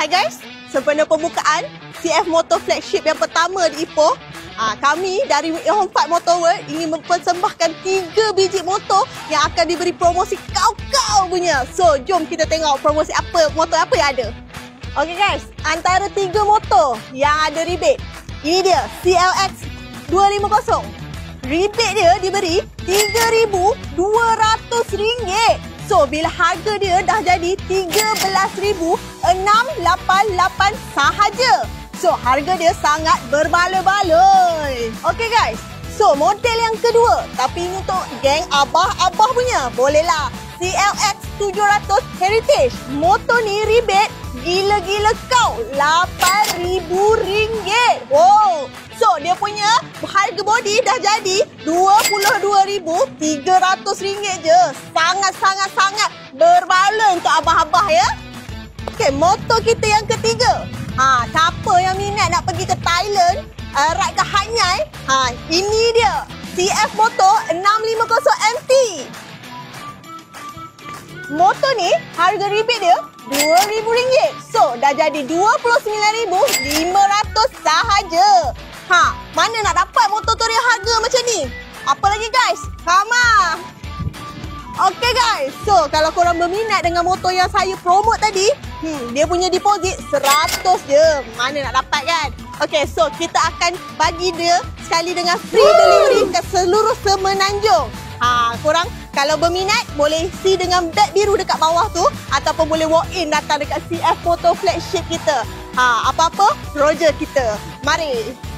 Hai guys, sempena pembukaan CF Motor Flagship yang pertama di Ipoh, kami dari Home Park Motor World ingin mempersembahkan 3 biji motor yang akan diberi promosi kau-kau punya. So, jom kita tengok promosi apa, motor apa yang ada. Okey guys, antara 3 motor yang ada rebate, ini dia CLX 250. Rebate dia diberi RM3,200. So, bila harga dia dah jadi RM13,688 sahaja. So, harga dia sangat berbaloi-baloi. Okey guys, so model yang kedua, tapi ini untuk geng abah-abah punya. Bolehlah, CLX 700 Heritage. Motor ni rebate gila-gila kau, RM8,000. Wow. So, dia punya harga body dah jadi RM22,300 je. Sangat-sangat-sangat berbaloi untuk abah-abah ya. Okey, motor kita yang ketiga. Siapa yang minat nak pergi ke Thailand, ride ke Hat Yai, ini dia. CF Motor 650 MT. Motor ni harga rebate dia RM2,000. So, dah jadi RM29,500 sahaja. Mana nak dapat motor tu yang harga macam ni? Apa lagi guys? Sama. Okey guys, so kalau korang berminat dengan motor yang saya promote tadi, dia punya deposit 100 je. Mana nak dapat kan? Okey, so kita akan bagi dia sekali dengan free delivery ke seluruh Semenanjung. Korang kalau berminat boleh see dengan beg biru dekat bawah tu, ataupun boleh walk in datang dekat CF Motor Flagship kita. Apa-apa, Roger kita. Mari.